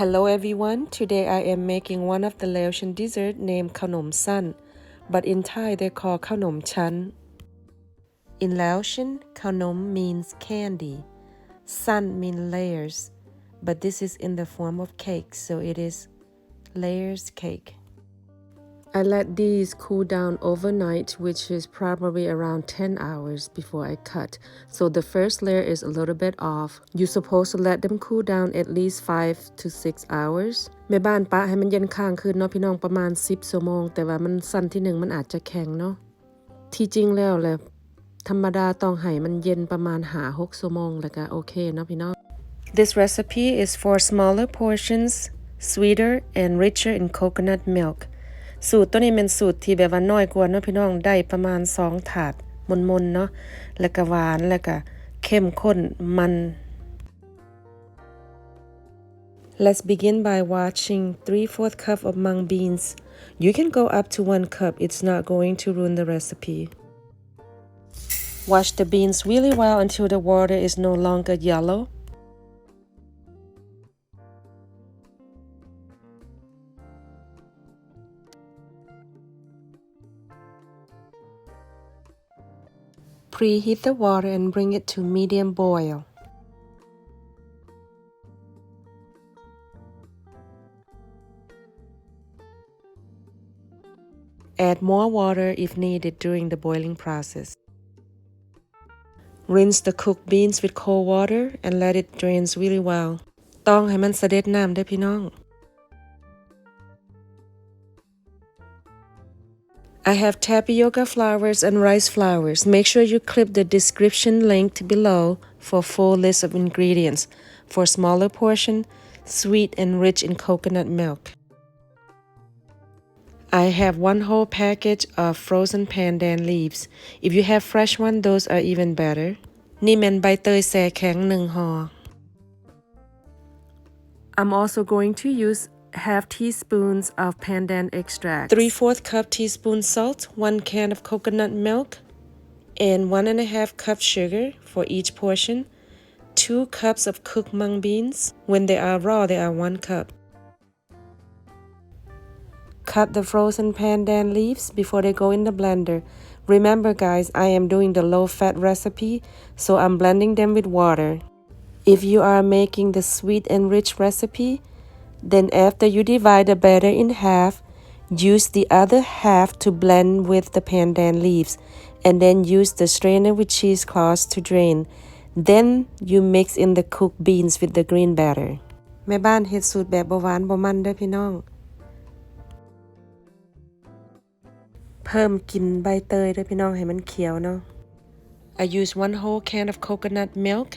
Hello everyone, today I am making one of the Laotian dessert named khao nom Sunt, but in Thai they call khao nom chan. In Laotian, khao nom means candy, Sunt means layers, but this is in the form of cake, so it is layers cake. I let these cool down overnight, which is probably around 10 hours before I cut. So the first layer is a little bit off. You're supposed to let them cool down at least 5 to 6 hours แม่บ้านปะให้มันเย็นข้างคืนเนาะพี่น้องประมาณ10ชั่วโมงแต่ว่ามันสั้นที่1มันอาจจะแข็งเนาะที่จริงแล้วแหละธรรมดาต้องให้มันเย็นประมาณ5-6ชั่วโมงแล้วก็โอเคเนาะพี่น้อง This recipe is for smaller portions, sweeter and richer in coconut milkสูตรตัวนี้เป็นสูตรที่แบบว่าน้อยกว่าเนาะพี่น้องได้ประมาณ2ถาดมนๆเนาะแล้วก็หวานแล้วก็เข้มข้นมัน Let's begin by washing 3/4 cup of mung beans. You can go up to 1 cup. It's not going to ruin the recipe. Wash the beans really well until the water is no longer yellow. Preheat the water and bring it to medium boil. Add more water if needed during the boiling process. Rinse the cooked beans with cold water and let it drain really well. ต้องให้มันเสด็จน้ำด้วยพี่น้อง I have tapioca flours and rice flours. Make sure you click the description link below for full list of ingredients. For smaller portion, sweet and rich in coconut milk. I have 1 whole package of Frozen Pandan Leaves. If you have fresh one, those are even better. นี่แม่นใบเตยแช่แข็ง1ห่อ I'm also going to use half teaspoons of pandan extract, 3/4 cup teaspoon salt, 1 can of coconut milk, and 1.5 cup sugar for each portion, 2 cups of cooked mung beans. When they are raw, they are 1 cup. Cut the frozen pandan leaves before they go in the blender. Remember guys, I am doing the low-fat recipe, so I'm blending them with water. If you are making the sweet and rich recipe, then after you divide the batter in half, use the other half to blend with the pandan leaves, and then use the strainer with cheesecloth to drain. Then you mix in the cooked beans with the green batter. แม่บ้านเฮ็ดสูตรแบบบ่หวานบ่มันเด้อพี่น้องเพิ่มกลิ่นใบเตยเด้อพี่น้องให้มันเขียวเนาะ I use 1 whole can of coconut milk,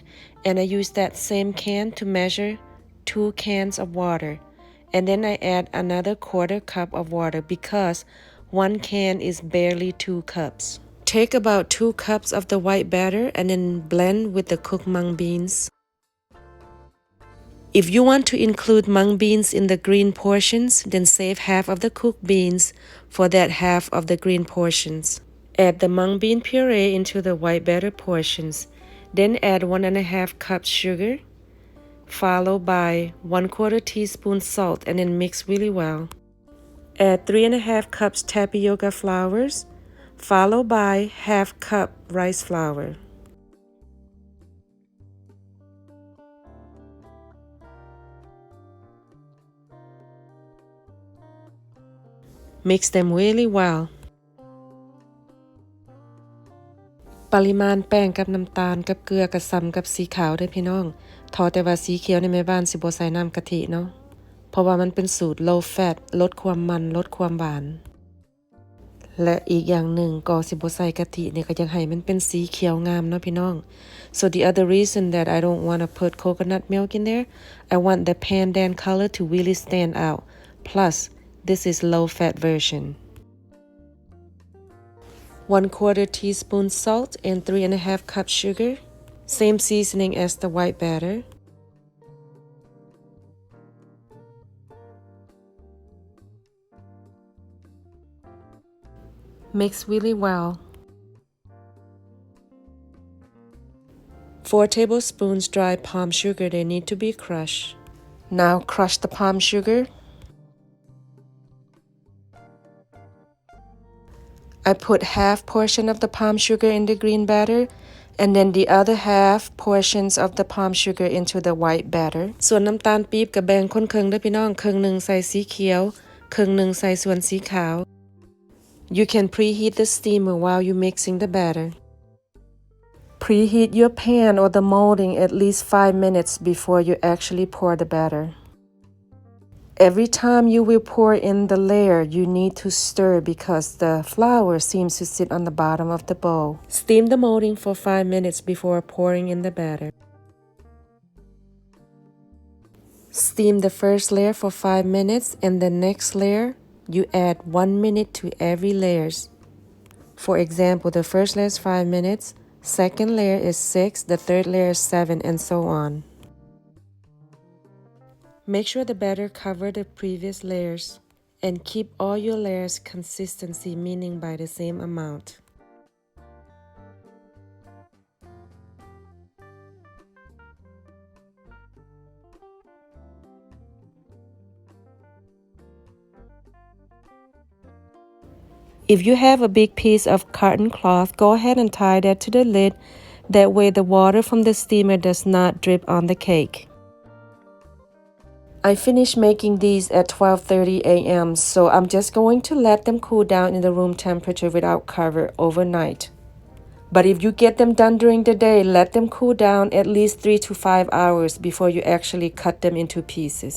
and I use that same can to measure 2 cans of water, and then I add another 1/4 cup of water because 1 can is barely 2 cups. Take about 2 cups of the white batter and then blend with the cooked mung beans. If you want to include mung beans in the green portions, then save half of the cooked beans for that half of the green portions. Add the mung bean puree into the white batter portions, then add 1.5 cups sugar, followed by 1/4 teaspoon salt, and then mix really well. Add 3.5 cups tapioca flours, followed by half cup rice flour. Mix them really well. ปริมาณแป้งกับน้ำตาลกับเกลือกับซ้ำกับสีขาวด้วยพี่น้องทอแต่ว่าสีเขียวในแม่บ้านสิบ่ใส่น้ำกะทิเนาะเพราะว่ามันเป็นสูตร low fat ลดความมันลดความหวานและอีกอย่างหนึ่งก็สิบ่ใส่กะทิเนี่ยก็ยังให้มันเป็นสีเขียวงามเนาะพี่น้อง So the other reason that I don't want to put coconut milk in there, I want the pandan color to really stand out. Plus, this is low fat version. 1/4 teaspoon salt and 3.5 cup sugar. Same seasoning as the white batter. Mix really well. 4 tablespoons dry palm sugar. They need to be crushed. Now crush the palm sugar. I put half portion of the palm sugar in the green batter and then the other half portions of the palm sugar into the white batter ส่วนน้ำตาลปี๊บกับแบ่งคนครึ่งเด้อพี่น้องครึ่งหนึ่งใส่สีเขียวครึ่งหนึ่งใส่ส่วนสีขาว You can preheat the steamer while you're mixing the batter. Preheat your pan or the molding at least 5 minutes before you actually pour the batter. Every time you will pour in the layer, you need to stir because the flour seems to sit on the bottom of the bowl. Steam the molding for 5 minutes before pouring in the batter. Steam the first layer for 5 minutes and the next layer, you add 1 minute to every layers. For example, the first layer is 5 minutes, second layer is 6, the third layer is 7, and so on. Make sure the batter covers the previous layers and keep all your layers consistency, meaning by the same amount. If you have a big piece of cotton cloth, go ahead and tie that to the lid. That way the water from the steamer does not drip on the cake. I finished making these at 12:30 a.m. so I'm just going to let them cool down in the room temperature without cover overnight. But if you get them done during the day, let them cool down at least 3 to 5 hours before you actually cut them into pieces.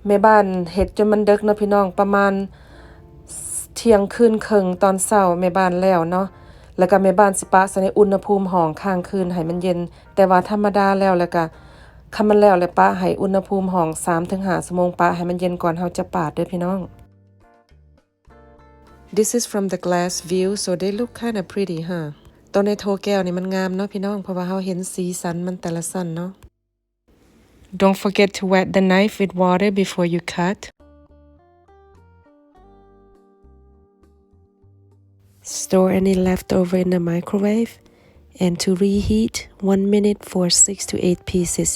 แม่บ้านเฮ็ดจนมันดึกเนาะพี่น้องประมาณเที่ยงคืนครึ่งตอนเช้าแม่บ้านแล้วเนาะแล้วก็แม่บ้านสิปะใส่ในอุณหภูมิห้องค้างคืนให้มันเย็นแต่ว่าธรรมดาแล้วก็คันมันแล้วปะให้อุณหภูมิห้อง 3-5 ชั่วโมงปะให้มันเย็นก่อนเฮาจะปาดเด้อพี่น้อง This is from the glass view so they look kind of pretty huh ตัวในโถแก้วนี่มันงามเนาะพี่น้องเพราะว่าเฮาเห็นสีสันมันแต่ละสันเนาะ Don't forget to wet the knife with water before you cut. Store any leftover in the microwave and to reheat 1 minute for 6 to 8 pieces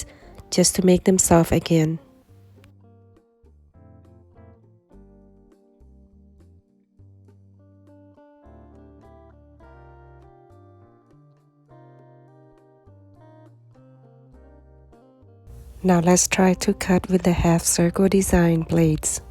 just to make them soft again. Now let's try to cut with the half circle design blades.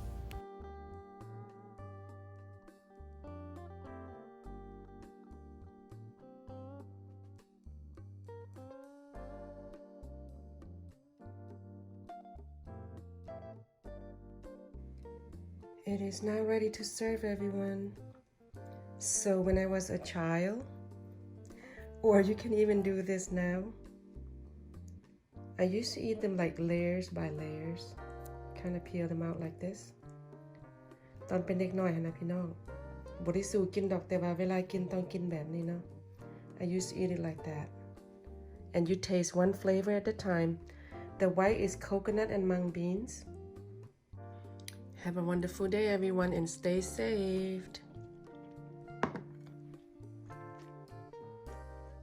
It is now ready to serve everyone. So when I was a child, or you can even do this now, I used to eat them like layers by layers, kind of peel them out like this. ตอนเป็นเด็กน้อยนะพี่น้องบ่ได้สู่กินดอกแต่ว่าเวลากินต้องกินแบบนี้เนาะ I used to eat it like that. And you taste one flavor at a time. The white is coconut and mung beans. Have a wonderful day everyone and stay safe.